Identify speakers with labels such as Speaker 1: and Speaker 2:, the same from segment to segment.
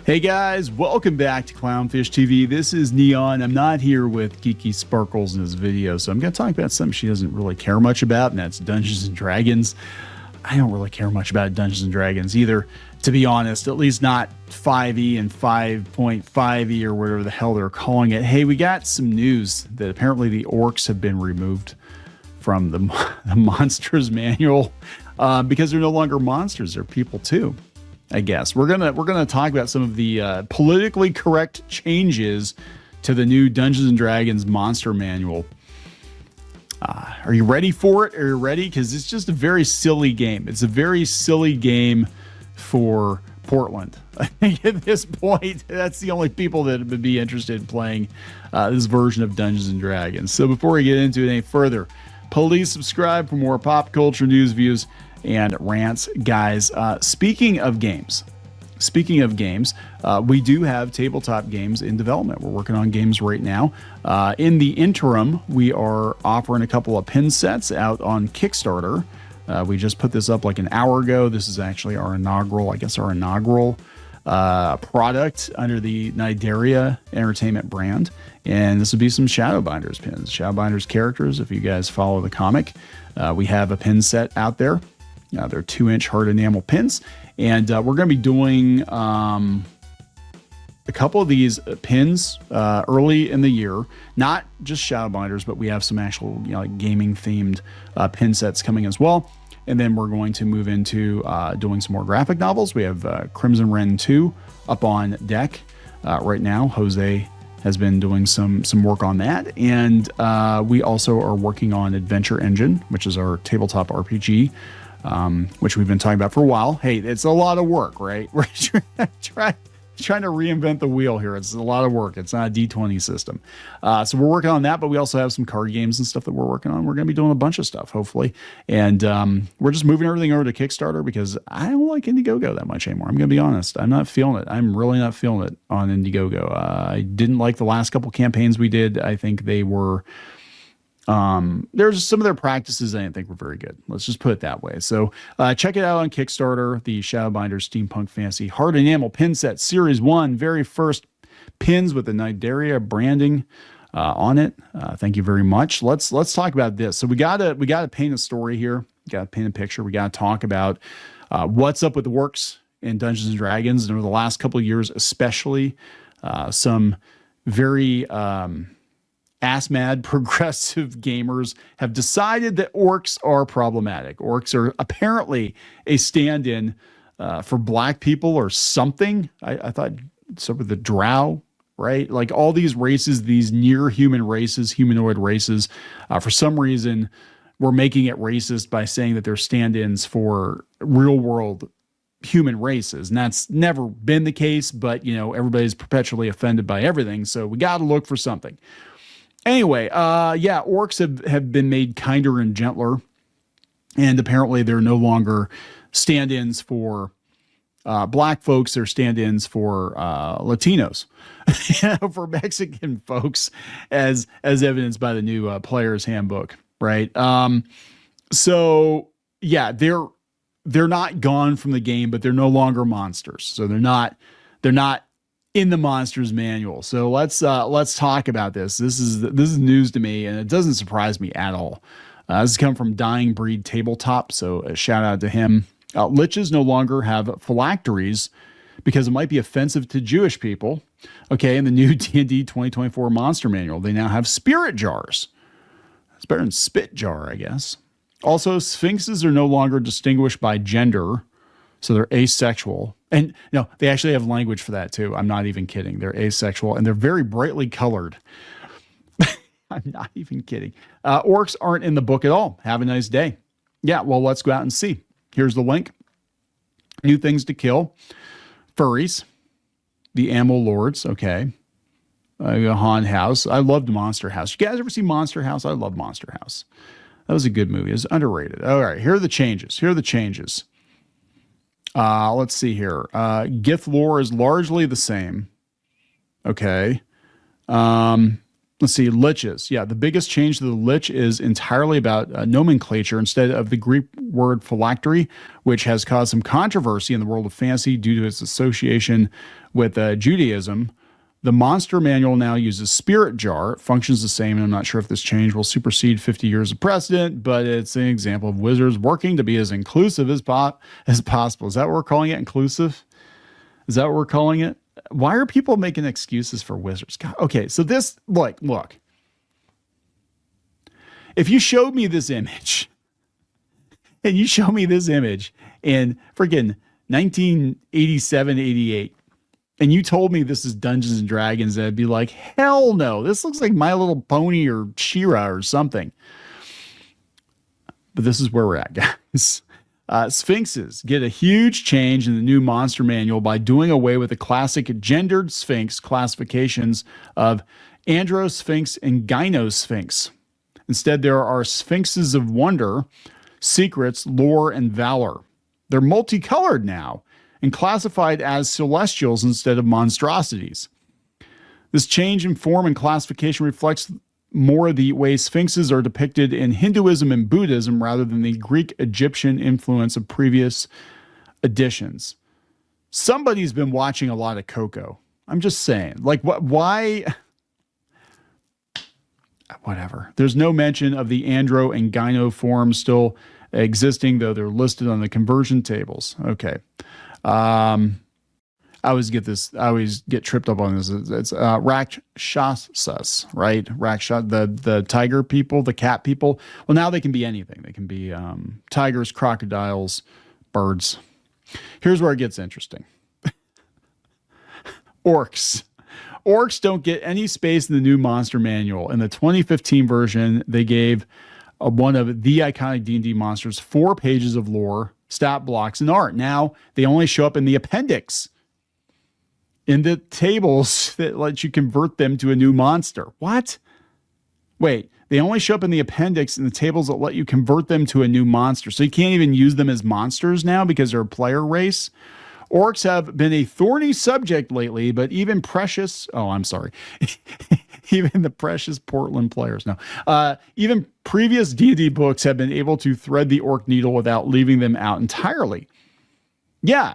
Speaker 1: Hey guys, welcome back to Clownfish TV. This is Kneon. I'm not here with Geeky Sparkles in this video, so I'm going to talk about something she doesn't really care much about, and that's Dungeons and Dragons. I don't really care much about Dungeons and Dragons either, to be honest, at least not 5e and 5.5e or whatever the hell they're calling it. Hey, we got some news that apparently the Orcs have been removed from the Monsters Manual because they're no longer monsters, they're people too. I guess we're gonna talk about some of the politically correct changes to the new Dungeons and Dragons Monster Manual. Are you ready for it? Are you ready? Because it's just a very silly game. It's a very silly game for Portland. I think at this point, that's the only people that would be interested in playing this version of Dungeons and Dragons. So before we get into it any further, please subscribe for more pop culture news, views, and rants, guys. Speaking of games, we do have tabletop games in development. We're working on games right now. In the interim, we are offering a couple of pin sets out on Kickstarter. We just put this up like an hour ago. This is actually our inaugural product under the Nidaria Entertainment brand. And this would be some Shadowbinders pins, Shadowbinders characters. If you guys follow the comic, we have a pin set out there. They're 2-inch hard enamel pins, and we're going to be doing a couple of these pins early in the year. Not just Shadowbinders, but we have some actual like gaming themed pin sets coming as well. And then we're going to move into doing some more graphic novels. We have Crimson Wren 2 up on deck right now. Jose has been doing some work on that, and we also are working on Adventure Engine, which is our tabletop RPG. Which we've been talking about for a while. Hey, it's a lot of work, right? We're trying to reinvent the wheel here. It's a lot of work. It's not a D20 system. So we're working on that, but we also have some card games and stuff that we're working on. We're going to be doing a bunch of stuff, hopefully. And we're just moving everything over to Kickstarter because I don't like Indiegogo that much anymore. I'm going to be honest. I'm not feeling it. I'm really not feeling it on Indiegogo. I didn't like the last couple campaigns we did. I think they were... there's some of their practices I didn't think were very good. Let's just put it that way. So check it out on Kickstarter, the Shadowbinders Steampunk Fantasy Hard Enamel Pin Set Series 1, very first pins with the Nidaria branding on it. Thank you very much. Let's talk about this. So we gotta paint a story here. We gotta paint a picture. We gotta talk about what's up with the Orcs in Dungeons and Dragons, and over the last couple of years, especially some very ass-mad progressive gamers have decided that orcs are problematic. Orcs are apparently a stand-in for black people or something. I thought so with the drow, right? Like all these races, these near-human races, humanoid races, for some reason, we're making it racist by saying that they're stand-ins for real-world human races. And that's never been the case, but, everybody's perpetually offended by everything, so we got to look for something. Anyway, orcs have been made kinder and gentler, and apparently they're no longer stand-ins for black folks. They're stand-ins for Latinos, for Mexican folks, as evidenced by the new player's handbook, right? They're not gone from the game, but they're no longer monsters. So they're not in the Monsters Manual. So let's talk about this. This is news to me, and it doesn't surprise me at all. This has come from Dying Breed Tabletop, so a shout out to him. Liches no longer have phylacteries because it might be offensive to Jewish people. Okay, in the new D&D 2024 Monster Manual, they now have spirit jars. It's better than spit jar, I guess. Also, sphinxes are no longer distinguished by gender, so they're asexual. And no, they actually have language for that too. I'm not even kidding. They're asexual, and they're very brightly colored. I'm not even kidding. Orcs aren't in the book at all. Have a nice day. Yeah, well, let's go out and see. Here's the link. New things to kill. Furries. The Ammo Lords. Okay. Haunted House. I loved Monster House. You guys ever see Monster House? I love Monster House. That was a good movie. It was underrated. All right, here are the changes. Let's see here. Gith lore is largely the same. Okay. Let's see, liches. Yeah, the biggest change to the lich is entirely about nomenclature instead of the Greek word phylactery, which has caused some controversy in the world of fantasy due to its association with Judaism. The monster manual now uses spirit jar. It functions the same, and I'm not sure if this change will supersede 50 years of precedent, but it's an example of wizards working to be as inclusive as possible. Is that what we're calling it? Inclusive? Is that what we're calling it? Why are people making excuses for wizards? God, okay, so this, look. If you showed me this image, and you show me this image in freaking 1987, 88, and you told me this is Dungeons and Dragons, I'd be like, hell no, this looks like My Little Pony or She-Ra or something. But this is where we're at, guys. Sphinxes get a huge change in the new monster manual by doing away with the classic gendered sphinx classifications of androsphinx and gynosphinx. Instead, there are sphinxes of wonder, secrets, lore, and valor. They're multicolored now and classified as celestials instead of monstrosities. This change in form and classification reflects more the way sphinxes are depicted in Hinduism and Buddhism rather than the Greek Egyptian influence of previous editions. Somebody's been watching a lot of Coco. I'm just saying, like, why? Whatever. There's no mention of the andro and gyno forms still existing, though they're listed on the conversion tables. Okay. I always get tripped up on this. It's Rakshasas, right? The tiger people, the cat people. Well, now they can be anything. They can be tigers, crocodiles, birds. Here's where it gets interesting. Orcs. Orcs don't get any space in the new monster manual. In the 2015 version, they gave one of the iconic D&D monsters 4 pages of lore, stat blocks, and art. Now they only show up in the appendix, in the tables that let you convert them to a new monster. What? Wait, they only show up in the appendix in the tables that let you convert them to a new monster. So you can't even use them as monsters now because they're a player race. Orcs have been a thorny subject lately, but even even the precious Portland players. No, even previous D&D books have been able to thread the orc needle without leaving them out entirely. Yeah,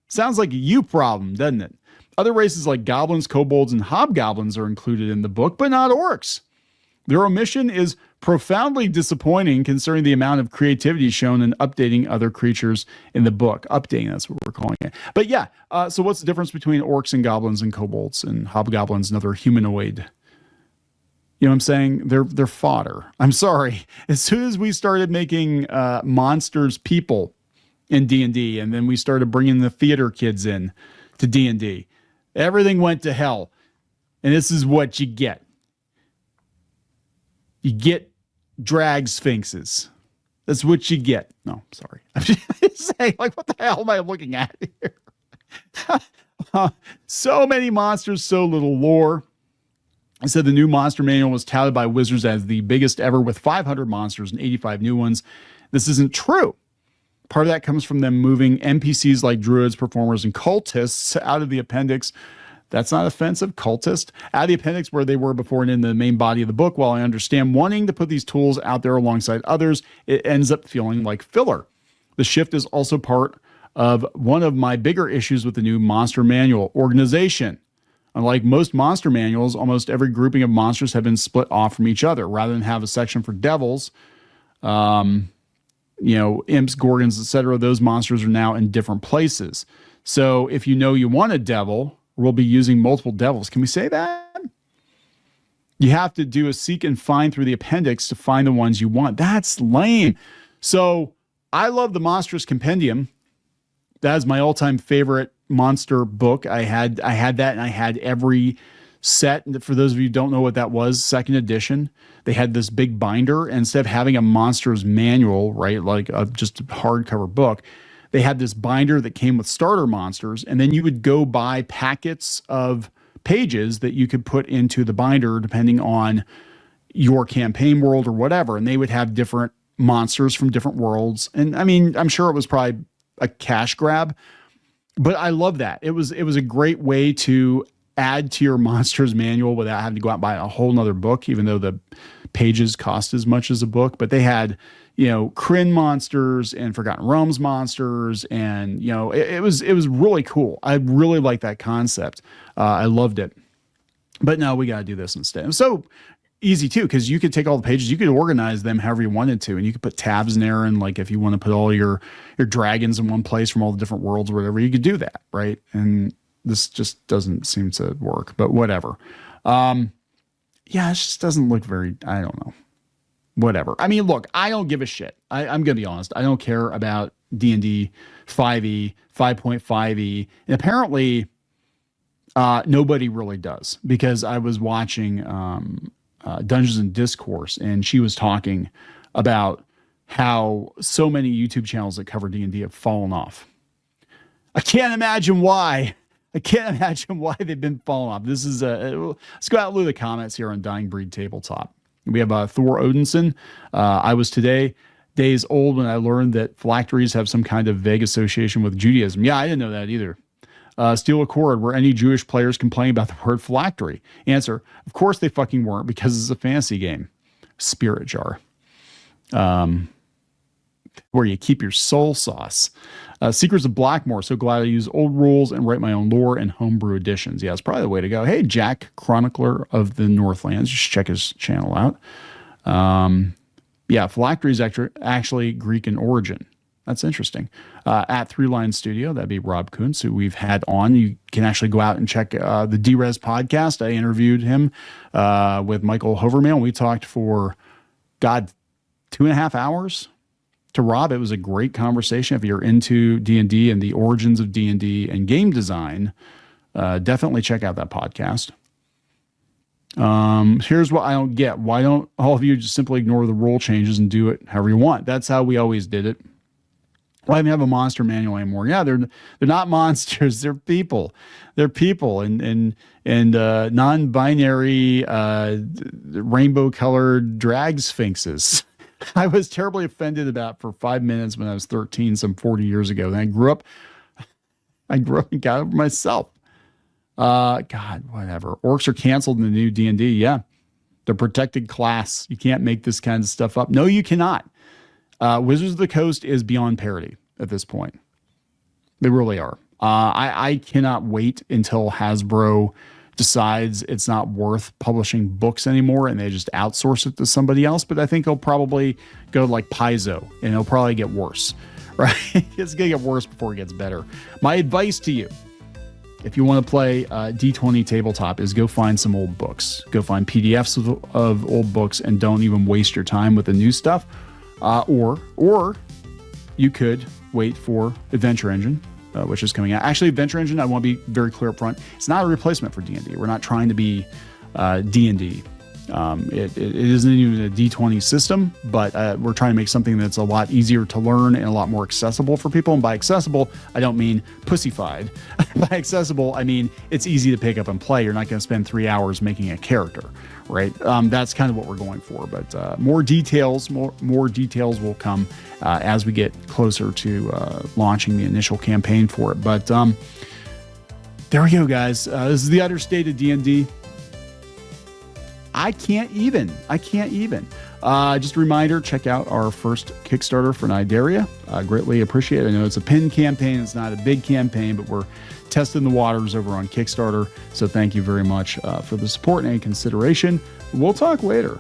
Speaker 1: sounds like a you problem, doesn't it? Other races like goblins, kobolds, and hobgoblins are included in the book, but not orcs. Their omission is profoundly disappointing considering the amount of creativity shown in updating other creatures in the book. Updating, that's what we're calling it. But yeah, so what's the difference between orcs and goblins and kobolds and hobgoblins and other humanoid? You know what I'm saying? They're fodder. I'm sorry. As soon as we started making monsters people in D&D, and then we started bringing the theater kids in to D&D, everything went to hell. And this is what you get. You get drag sphinxes. That's what you get. No, sorry. I'm just saying, like, what the hell am I looking at here? So many monsters, so little lore. I said the new monster manual was touted by Wizards as the biggest ever with 500 monsters and 85 new ones. This isn't true. Part of that comes from them moving NPCs like druids, performers, and cultists out of the appendix. That's not offensive, cultist. Out of the appendix where they were before and in the main body of the book. While I understand wanting to put these tools out there alongside others, it ends up feeling like filler. The shift is also part of one of my bigger issues with the new monster manual, organization. Unlike most monster manuals, almost every grouping of monsters have been split off from each other. Rather than have a section for devils, imps, gorgons, etc., those monsters are now in different places. So if you know you want a devil, we'll be using multiple devils. Can we say that? You have to do a seek and find through the appendix to find the ones you want. That's lame. So I love the Monstrous Compendium. That is my all-time favorite monster book. I had that, and I had every set. And for those of you who don't know what that was, second edition, they had this big binder. And instead of having a monster's manual, right, like just a hardcover book, they had this binder that came with starter monsters, and then you would go buy packets of pages that you could put into the binder depending on your campaign world or whatever, and they would have different monsters from different worlds. And I mean, I'm sure it was probably a cash grab, but I love that. It was a great way to add to your monsters manual without having to go out and buy a whole nother book, even though the pages cost as much as a book. But they had, Kryn monsters and Forgotten Realms monsters, and it was really cool. I really liked that concept. I loved it. But no, we got to do this instead. It was so easy too, because you could take all the pages, you could organize them however you wanted to, and you could put tabs in there, and like if you want to put all your dragons in one place from all the different worlds or whatever, you could do that, right? And this just doesn't seem to work, but whatever. Yeah, it just doesn't look very, I don't know. Whatever. I mean, look, I don't give a shit. I'm going to be honest. I don't care about D&D 5e, 5.5e. And apparently, nobody really does, because I was watching Dungeons and Discourse, and she was talking about how so many YouTube channels that cover D&D have fallen off. I can't imagine why. They've been falling off. This is let's go out and look at the comments here on Dying Breed Tabletop. We have Thor Odinson. I was days old when I learned that phylacteries have some kind of vague association with Judaism. Yeah, I didn't know that either. Steel Accord, were any Jewish players complaining about the word phylactery? Answer, of course they fucking weren't, because it's a fantasy game. Spirit Jar. Where you keep your soul sauce. Secrets of Blackmore. So glad I use old rules and write my own lore and homebrew editions. Yeah, it's probably the way to go. Hey, Jack, Chronicler of the Northlands. Just check his channel out. Yeah, phylactery is actually Greek in origin. That's interesting. At Three Line Studio, that'd be Rob Kuntz, who we've had on. You can actually go out and check the D-Res podcast. I interviewed him with Michael Hovermail. We talked for, 2.5 hours. To Rob, it was a great conversation. If you're into D&D and the origins of D&D and game design, definitely check out that podcast. Here's what I don't get. Why don't all of you just simply ignore the rule changes and do it however you want? That's how we always did it. Why even have a monster manual anymore? Yeah, they're not monsters. They're people. They're people and non-binary rainbow-colored drag sphinxes. I was terribly offended about for 5 minutes when I was 13, some 40 years ago. Then I grew up and got over myself. God, whatever. Orcs are canceled in the new D&D. Yeah. They're protected class. You can't make this kind of stuff up. No, you cannot. Wizards of the Coast is beyond parody at this point. They really are. I cannot wait until Hasbro decides it's not worth publishing books anymore and they just outsource it to somebody else. But I think it'll probably go like Paizo, and it'll probably get worse, right? It's going to get worse before it gets better. My advice to you, if you want to play D20 tabletop, is go find some old books. Go find PDFs of old books, and don't even waste your time with the new stuff. Or you could wait for Adventure Engine, which is coming out. Actually, Adventure Engine, I want to be very clear up front, it's not a replacement for D&D. We're not trying to be D&D. It isn't even a D20 system, but we're trying to make something that's a lot easier to learn and a lot more accessible for people. And by accessible, I don't mean pussified. By accessible, I mean it's easy to pick up and play. You're not going to spend 3 hours making a character, right? That's kind of what we're going for. But more details will come as we get closer to launching the initial campaign for it. But there we go, guys. This is the understated D&D. I can't even. Just a reminder, check out our first Kickstarter for Nidaria. Greatly appreciate it. I know it's a pin campaign. It's not a big campaign, but we're testing the waters over on Kickstarter. So thank you very much for the support and consideration. We'll talk later.